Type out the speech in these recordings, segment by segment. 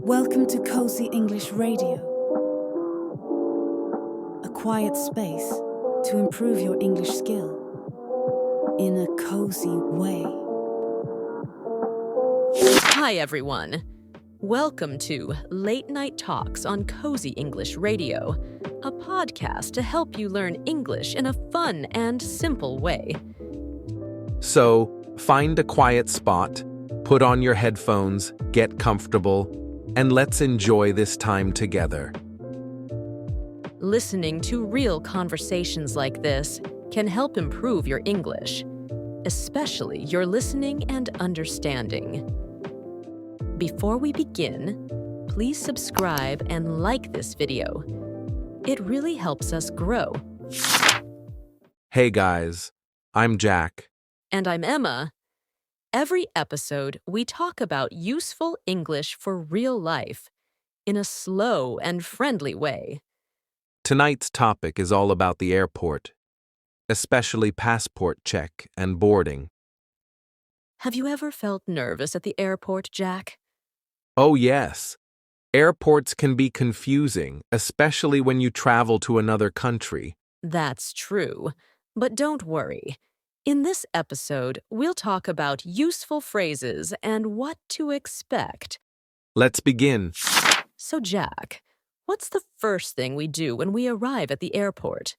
Welcome to Cozy English Radio, a quiet space to improve your English skill in a cozy way. Hi, everyone. Welcome to Late Night Talks on Cozy English Radio, a podcast to help you learn English in a fun and simple way. So, find a quiet spot, put on your headphones, get comfortable, and let's enjoy this time together. Listening to real conversations like this can help improve your English, especially your listening and understanding. Before we begin, please subscribe and like this video. It really helps us grow. Hey guys, I'm Jack. And I'm Emma. Every episode, we talk about useful English for real life in a slow and friendly way. Tonight's topic is all about the airport, especially passport check and boarding. Have you ever felt nervous at the airport, Jack? Oh yes, airports can be confusing, especially when you travel to another country. That's true. But don't worry. In this episode, we'll talk about useful phrases and what to expect. Let's begin. So, Jack, what's the first thing we do when we arrive at the airport?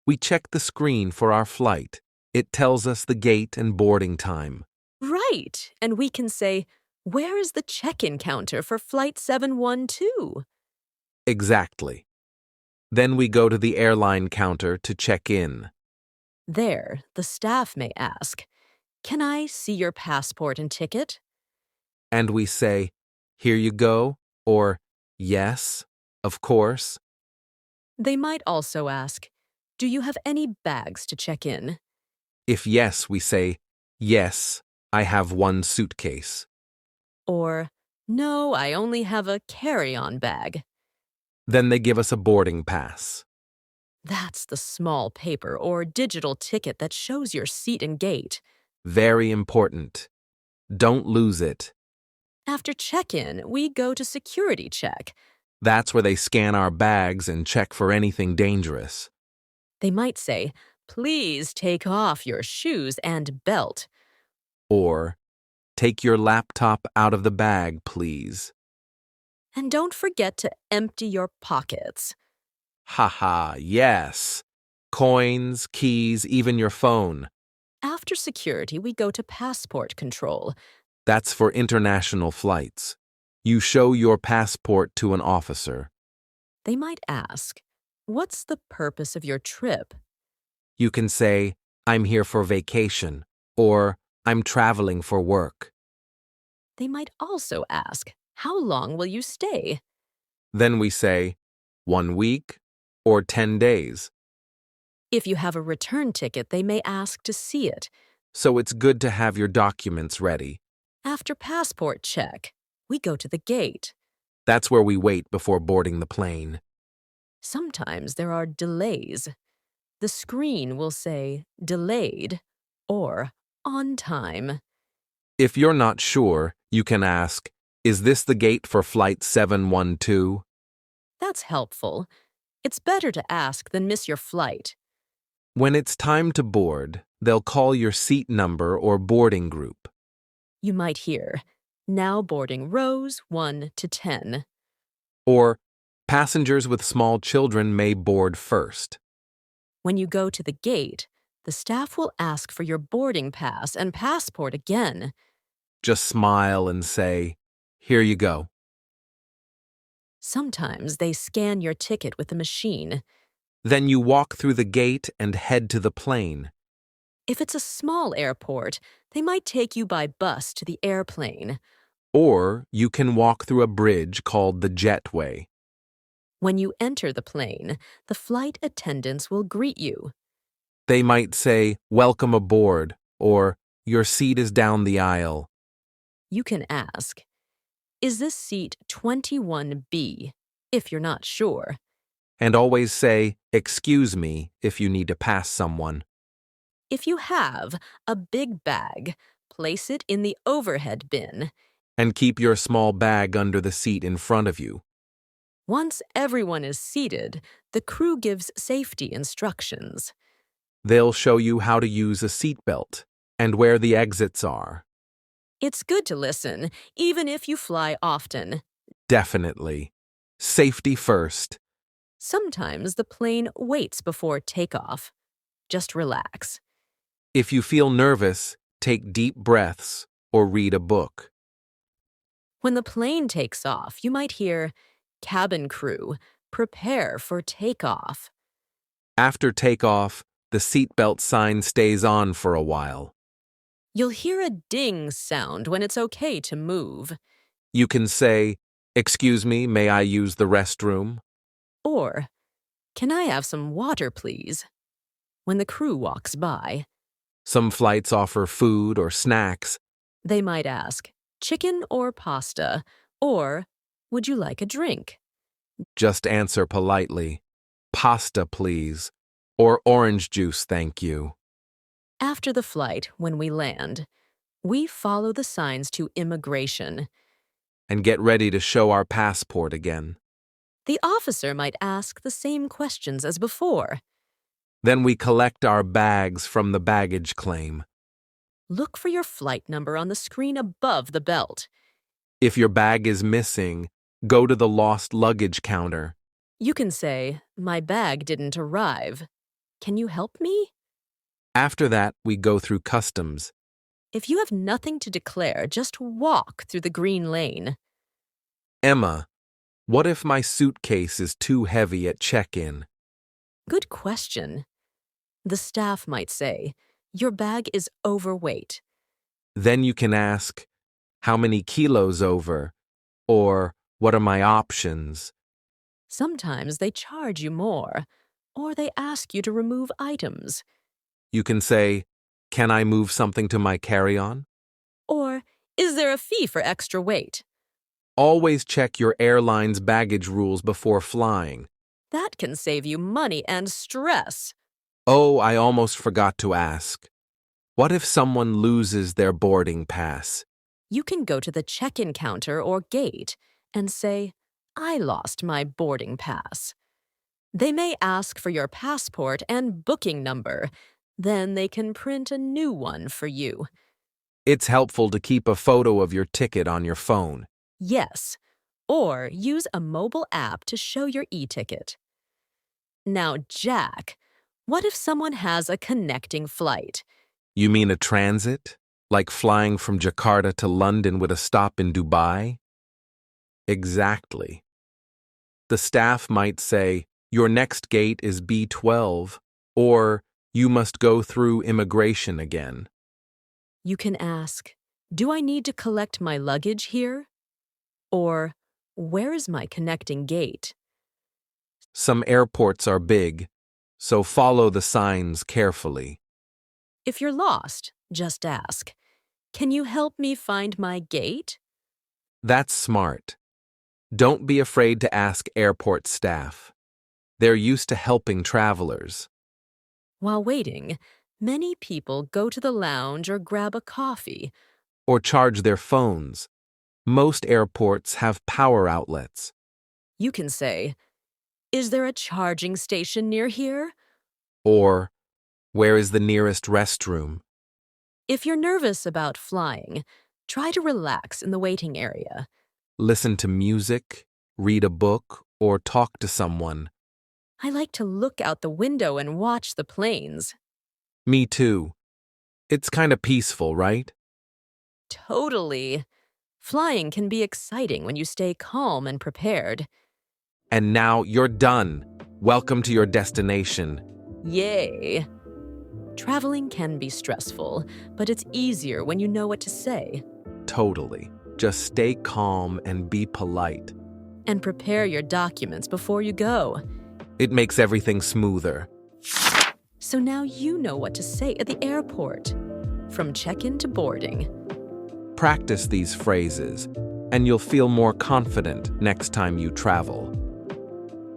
We check the screen for our flight. It tells us the gate and boarding time. Right, and we can say, "Where is the check-in counter for Flight 712?" Exactly. Then we go to the airline counter to check in. There, the staff may ask, "Can I see your passport and ticket?" And we say, "Here you go," or "Yes, of course." They might also ask, "Do you have any bags to check in?" If yes, we say, "Yes, I have one suitcase." Or, "No, I only have a carry-on bag." Then they give us a boarding pass. That's the small paper or digital ticket that shows your seat and gate. Very important. Don't lose it. After check-in, we go to security check. That's where they scan our bags and check for anything dangerous. They might say, "Please take off your shoes and belt." Or, "Take your laptop out of the bag, please." And don't forget to empty your pockets. Haha, yes. Coins, keys, even your phone. After security, we go to passport control. That's for international flights. You show your passport to an officer. They might ask, "What's the purpose of your trip?" You can say, "I'm here for vacation," or "I'm traveling for work." They might also ask, "How long will you stay?" Then we say, 1 week or 10 days. If you have a return ticket, they may ask to see it. So it's good to have your documents ready. After passport check, we go to the gate. That's where we wait before boarding the plane. Sometimes there are delays. The screen will say delayed or on time. If you're not sure, you can ask, "Is this the gate for Flight 712? That's helpful. It's better to ask than miss your flight. When it's time to board, they'll call your seat number or boarding group. You might hear, "Now boarding rows 1 to 10. Or, passengers with small children may board first. When you go to the gate, the staff will ask for your boarding pass and passport again. Just smile and say, "Here you go." Sometimes they scan your ticket with a machine. Then you walk through the gate and head to the plane. If it's a small airport, they might take you by bus to the airplane. Or you can walk through a bridge called the jetway. When you enter the plane, the flight attendants will greet you. They might say, "Welcome aboard," or "Your seat is down the aisle." You can ask, "Is this seat 21B?" if you're not sure. And always say, "Excuse me," if you need to pass someone. If you have a big bag, place it in the overhead bin. And keep your small bag under the seat in front of you. Once everyone is seated, the crew gives safety instructions. They'll show you how to use a seatbelt and where the exits are. It's good to listen, even if you fly often. Definitely. Safety first. Sometimes the plane waits before takeoff. Just relax. If you feel nervous, take deep breaths or read a book. When the plane takes off, you might hear, "Cabin crew, prepare for takeoff." After takeoff, the seatbelt sign stays on for a while. You'll hear a ding sound when it's okay to move. You can say, "Excuse me, may I use the restroom?" Or, "Can I have some water, please?" when the crew walks by. Some flights offer food or snacks. They might ask, "Chicken or pasta?" or, "Would you like a drink?" Just answer politely, "Pasta, please," or "Orange juice, thank you." After the flight, when we land, we follow the signs to immigration. And get ready to show our passport again. The officer might ask the same questions as before. Then we collect our bags from the baggage claim. Look for your flight number on the screen above the belt. If your bag is missing, go to the lost luggage counter. You can say, "My bag didn't arrive. Can you help me?" After that, we go through customs. If you have nothing to declare, just walk through the green lane. Emma, what if my suitcase is too heavy at check-in? Good question. The staff might say, "Your bag is overweight." Then you can ask, "How many kilos over?" or "What are my options?" Sometimes they charge you more, or they ask you to remove items. You can say, "Can I move something to my carry-on?" Or, "Is there a fee for extra weight?" Always check your airline's baggage rules before flying. That can save you money and stress. Oh, I almost forgot to ask. What if someone loses their boarding pass? You can go to the check-in counter or gate and say, "I lost my boarding pass." They may ask for your passport and booking number. Then they can print a new one for you. It's helpful to keep a photo of your ticket on your phone. Yes, or use a mobile app to show your e-ticket. Now, Jack, what if someone has a connecting flight? You mean a transit? Like flying from Jakarta to London with a stop in Dubai? Exactly. The staff might say, "Your next gate is B12, or you must go through immigration again." You can ask, "Do I need to collect my luggage here?" Or, "Where is my connecting gate?" Some airports are big, so follow the signs carefully. If you're lost, just ask, "Can you help me find my gate?" That's smart. Don't be afraid to ask airport staff. They're used to helping travelers. While waiting, many people go to the lounge or grab a coffee. Or charge their phones. Most airports have power outlets. You can say, "Is there a charging station near here?" Or, "Where is the nearest restroom?" If you're nervous about flying, try to relax in the waiting area. Listen to music, read a book, or talk to someone. I like to look out the window and watch the planes. Me too. It's kind of peaceful, right? Totally. Flying can be exciting when you stay calm and prepared. And now you're done. Welcome to your destination. Yay! Traveling can be stressful, but it's easier when you know what to say. Totally. Just stay calm and be polite. And prepare your documents before you go. It makes everything smoother. So now you know what to say at the airport, from check-in to boarding. Practice these phrases, and you'll feel more confident next time you travel.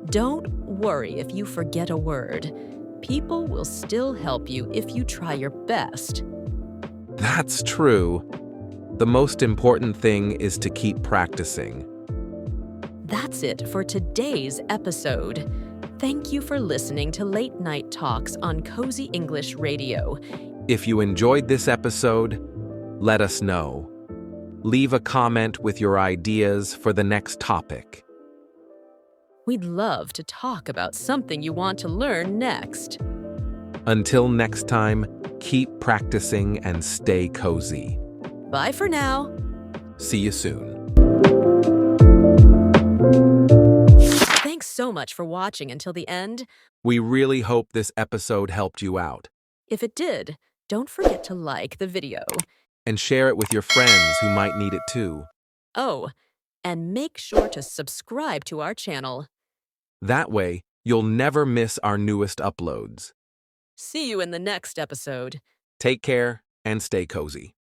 Don't worry if you forget a word. People will still help you if you try your best. That's true. The most important thing is to keep practicing. That's it for today's episode. Thank you for listening to Late Night Talks on Cozy English Radio. If you enjoyed this episode, let us know. Leave a comment with your ideas for the next topic. We'd love to talk about something you want to learn next. Until next time, keep practicing and stay cozy. Bye for now. See you soon. Thanks so much for watching until the end. We really hope this episode helped you out. If it did, don't forget to like the video. And share it with your friends who might need it too. Oh, and make sure to subscribe to our channel. That way, you'll never miss our newest uploads. See you in the next episode. Take care and stay cozy.